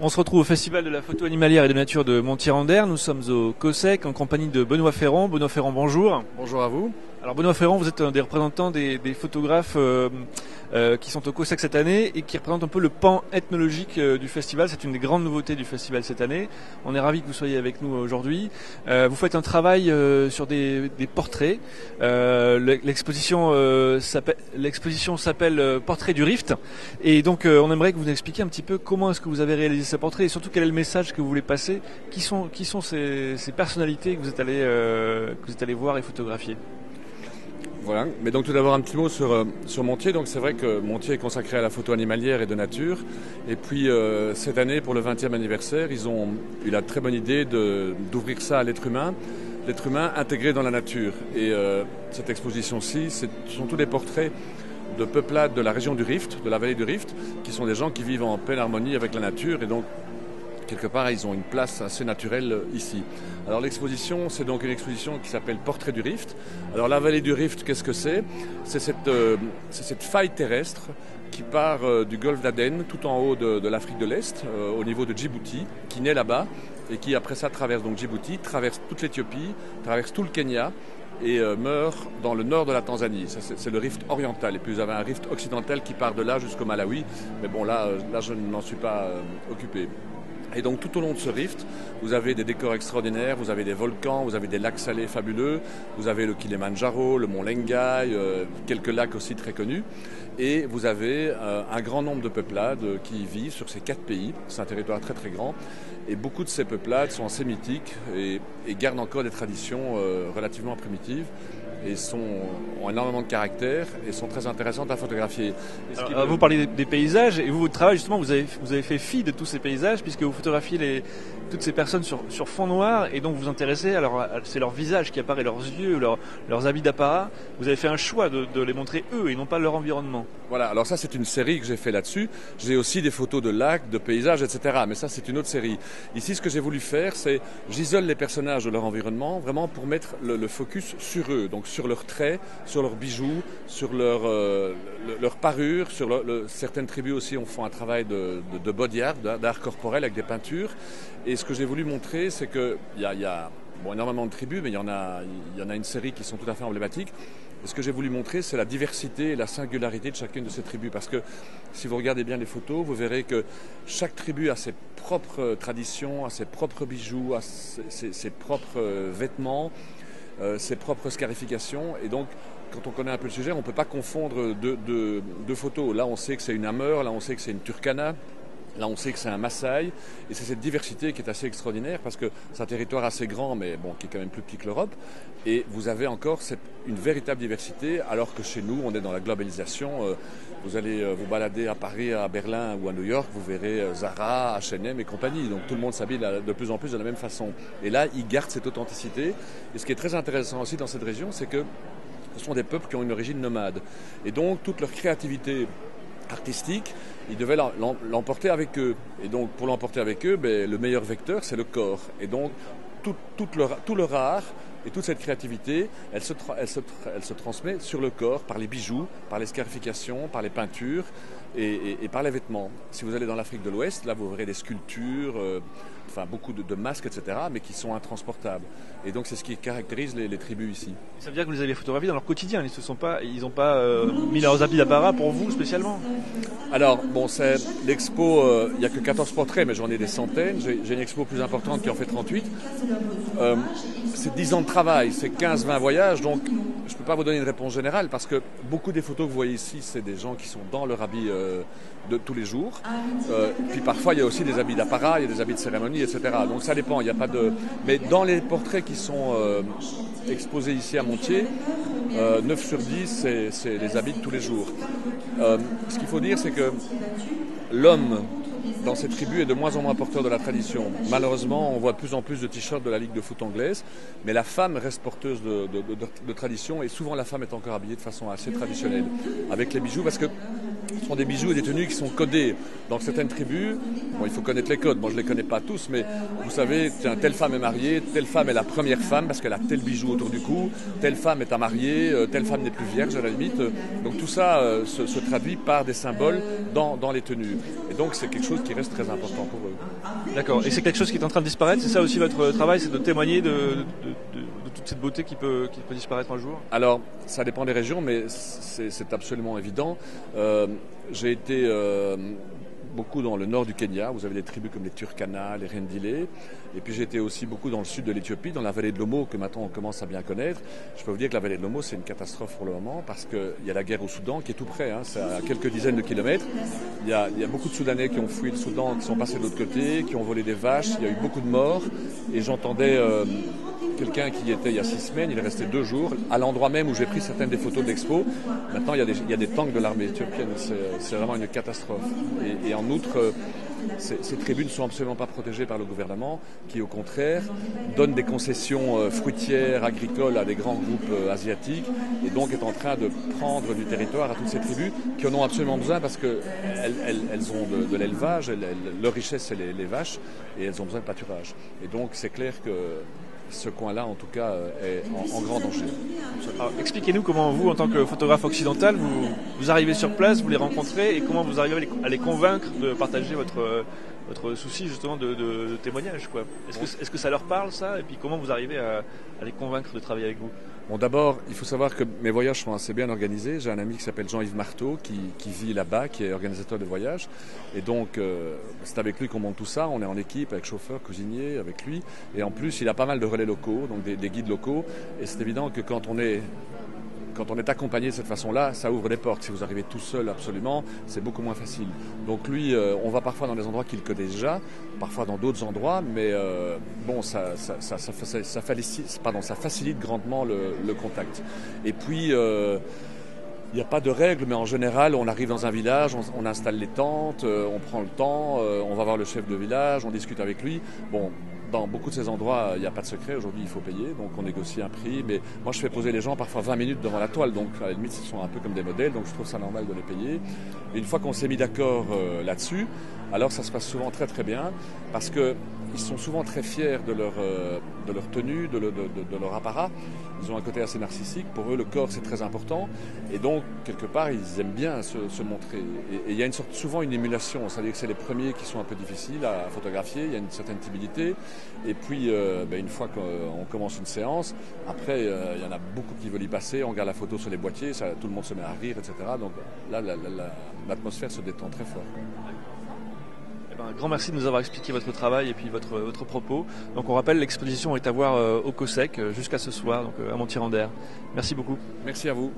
On se retrouve au Festival de la photo animalière et de nature de Montier-en-Der. Nous sommes au COSEC en compagnie de Benoît Ferrand. Benoît Ferrand, bonjour. Bonjour à vous. Alors Benoît Ferrand, vous êtes un des représentants des photographes qui sont au COSEC cette année et qui représentent un peu le pan ethnologique du festival. C'est une des grandes nouveautés du festival cette année. On est ravis que vous soyez avec nous aujourd'hui. Vous faites un travail sur des portraits. L'exposition s'appelle Portrait du Rift. Et donc on aimerait que vous nous expliquiez un petit peu comment est-ce que vous avez réalisé ces portraits et surtout quel est le message que vous voulez passer. Qui sont ces personnalités que vous êtes allés voir et photographier? Voilà. Mais donc tout d'abord un petit mot sur Montier. Donc c'est vrai que Montier est consacré à la photo animalière et de nature. Et puis cette année, pour le 20e anniversaire, ils ont eu la très bonne idée d'ouvrir ça à l'être humain intégré dans la nature. Et cette exposition-ci, ce sont tous des portraits de peuplades de la région du Rift, de la vallée du Rift, qui sont des gens qui vivent en pleine harmonie avec la nature. Et donc quelque part, ils ont une place assez naturelle ici. Alors l'exposition, c'est donc une exposition qui s'appelle Portrait du Rift. Alors la vallée du Rift, qu'est-ce que c'est? C'est cette faille terrestre qui part du golfe d'Aden, tout en haut de l'Afrique de l'Est, au niveau de Djibouti, qui naît là-bas et qui après ça traverse donc Djibouti, traverse toute l'Éthiopie, traverse tout le Kenya et meurt dans le nord de la Tanzanie. C'est le rift oriental. Et puis vous avez un rift occidental qui part de là jusqu'au Malawi. Mais bon, là je n'en suis pas occupé. Et donc tout au long de ce rift, vous avez des décors extraordinaires, vous avez des volcans, vous avez des lacs salés fabuleux, vous avez le Kilimandjaro, le mont Lengai, quelques lacs aussi très connus. Et vous avez un grand nombre de peuplades qui vivent sur ces 4 pays. C'est un territoire très très grand. Et beaucoup de ces peuplades sont assez mythiques et gardent encore des traditions relativement primitives. Et ont énormément de caractère et sont très intéressantes à photographier. Alors, vous parlez des paysages et vous, votre travail justement, vous avez fait fi de tous ces paysages puisque vous photographiez toutes ces personnes sur fond noir et donc vous vous intéressez, alors c'est leur visage qui apparaît, leurs yeux, leurs habits d'apparat. Vous avez fait un choix de les montrer eux et non pas leur environnement. Voilà, alors ça c'est une série que j'ai fait là-dessus. J'ai aussi des photos de lacs, de paysages, etc. Mais ça c'est une autre série. Ici ce que j'ai voulu faire, c'est j'isole les personnages de leur environnement vraiment pour mettre le focus sur eux. Donc sur leurs traits, sur leurs bijoux, sur leur parure, certaines tribus aussi font un travail de body art, d'art corporel avec des peintures. Et ce que j'ai voulu montrer, c'est qu'il y a énormément de tribus, mais il y en a une série qui sont tout à fait emblématiques. Et ce que j'ai voulu montrer, c'est la diversité et la singularité de chacune de ces tribus. Parce que si vous regardez bien les photos, vous verrez que chaque tribu a ses propres traditions, a ses propres bijoux, a ses propres vêtements, ses propres scarifications. Et donc, quand on connaît un peu le sujet, on ne peut pas confondre deux photos. Là, on sait que c'est une Hammer, là, on sait que c'est une Turkana. Là, on sait que c'est un Maasai, et c'est cette diversité qui est assez extraordinaire parce que c'est un territoire assez grand, mais bon, qui est quand même plus petit que l'Europe. Et vous avez encore une véritable diversité, alors que chez nous, on est dans la globalisation. Vous allez vous balader à Paris, à Berlin ou à New York, vous verrez Zara, H&M et compagnie. Donc tout le monde s'habille de plus en plus de la même façon. Et là, ils gardent cette authenticité. Et ce qui est très intéressant aussi dans cette région, c'est que ce sont des peuples qui ont une origine nomade. Et donc toute leur créativité artistique, ils devaient l'emporter avec eux. Et donc, pour l'emporter avec eux, le meilleur vecteur, c'est le corps. Et donc, tout leur art et toute cette créativité, elle se transmet sur le corps, par les bijoux, par les scarifications, par les peintures et par les vêtements. Si vous allez dans l'Afrique de l'Ouest, là, vous verrez des sculptures, beaucoup de masques, etc., mais qui sont intransportables. Et donc, c'est ce qui caractérise les tribus ici. Ça veut dire que vous les avez photographiés dans leur quotidien. Ils n'ont pas mis leurs habits d'apparat pour vous spécialement. Alors, c'est l'expo, il n'y a que 14 portraits, mais j'en ai des centaines. J'ai une expo plus importante qui en fait 38. C'est 10 ans de travail, c'est 15-20 voyages, donc je ne peux pas vous donner une réponse générale parce que beaucoup des photos que vous voyez ici, c'est des gens qui sont dans leur habit de tous les jours. Puis parfois, il y a aussi des habits d'apparat, il y a des habits de cérémonie, etc. Donc ça dépend, il n'y a pas de... Mais dans les portraits qui sont exposés ici à Montier, 9 sur 10, c'est les habits de tous les jours. Ce qu'il faut dire, c'est que l'homme dans ces tribus est de moins en moins porteur de la tradition. Malheureusement, on voit de plus en plus de t-shirts de la Ligue de foot anglaise, mais la femme reste porteuse de tradition et souvent la femme est encore habillée de façon assez traditionnelle, avec les bijoux, parce que ce sont des bijoux et des tenues qui sont codés. Dans certaines tribus, il faut connaître les codes, moi je ne les connais pas tous, mais vous savez, telle femme est mariée, telle femme est la première femme parce qu'elle a tel bijou autour du cou, telle femme est à marier, telle femme n'est plus vierge à la limite. Donc tout ça se traduit par des symboles dans les tenues. Et donc c'est quelque chose qui reste très important pour eux. D'accord. Et c'est quelque chose qui est en train de disparaître. C'est ça aussi votre travail, c'est de témoigner de toute cette beauté qui peut disparaître un jour. Alors, ça dépend des régions, mais c'est absolument évident. J'ai été beaucoup dans le nord du Kenya. Vous avez des tribus comme les Turkana, les Rendile. Et puis j'ai été aussi beaucoup dans le sud de l'Éthiopie, dans la vallée de l'Omo, que maintenant on commence à bien connaître. Je peux vous dire que la vallée de l'Omo, c'est une catastrophe pour le moment, parce qu'il y a la guerre au Soudan qui est tout près, hein, c'est à quelques dizaines de kilomètres. Il y a beaucoup de Soudanais qui ont fui le Soudan, qui sont passés de l'autre côté, qui ont volé des vaches. Il y a eu beaucoup de morts. Et j'entendais quelqu'un qui y était il y a 6 semaines, il est resté 2 jours, à l'endroit même où j'ai pris certaines des photos de l'expo. Maintenant, il y a des tanks de l'armée éthiopienne. C'est vraiment une catastrophe. Et en outre, ces tribus ne sont absolument pas protégées par le gouvernement, qui au contraire donne des concessions fruitières, agricoles à des grands groupes asiatiques, et donc est en train de prendre du territoire à toutes ces tribus qui en ont absolument besoin parce qu'elles ont de l'élevage, leur richesse c'est les vaches, et elles ont besoin de pâturage. Et donc c'est clair que ce coin-là, en tout cas, est en grand danger. Alors, expliquez-nous comment vous, en tant que photographe occidental, vous arrivez sur place, vous les rencontrez et comment vous arrivez à les convaincre de partager votre souci justement de témoignage, quoi. Est-ce que ça leur parle, ça? Et puis comment vous arrivez à les convaincre de travailler avec vous? Bon, d'abord, il faut savoir que mes voyages sont assez bien organisés. J'ai un ami qui s'appelle Jean-Yves Marteau, qui vit là-bas, qui est organisateur de voyages. Et donc, c'est avec lui qu'on monte tout ça. On est en équipe, avec chauffeur, cuisinier, avec lui. Et en plus, il a pas mal de relais locaux, donc des guides locaux. Et c'est évident que quand on est accompagné de cette façon-là, ça ouvre des portes. Si vous arrivez tout seul, absolument, c'est beaucoup moins facile. Donc lui, on va parfois dans des endroits qu'il connaît déjà, parfois dans d'autres endroits, mais bon, ça facilite grandement le contact. Et puis, il n'y a pas de règles, mais en général, on arrive dans un village, on installe les tentes, on prend le temps, on va voir le chef de village, on discute avec lui. Bon, dans beaucoup de ces endroits, il n'y a pas de secret. Aujourd'hui, il faut payer, donc on négocie un prix. Mais moi, je fais poser les gens parfois 20 minutes devant la toile, donc à la limite, ils sont un peu comme des modèles, donc je trouve ça normal de les payer. Et une fois qu'on s'est mis d'accord là-dessus, alors ça se passe souvent très très bien, parce qu'ils sont souvent très fiers de leur tenue, de leur apparat. Ils ont un côté assez narcissique. Pour eux, le corps, c'est très important. Et donc, quelque part, ils aiment bien se montrer. Et il y a souvent une émulation. C'est-à-dire que c'est les premiers qui sont un peu difficiles à photographier. Il y a une certaine timidité. Et puis, une fois qu'on commence une séance, après, il y en a beaucoup qui veulent y passer. On regarde la photo sur les boîtiers, tout le monde se met à rire, etc. Donc là, l'atmosphère se détend très fort. Un grand merci de nous avoir expliqué votre travail et puis votre propos. Donc on rappelle, l'exposition est à voir au COSEC jusqu'à ce soir, donc à Montier-en-Der. Merci beaucoup. Merci à vous.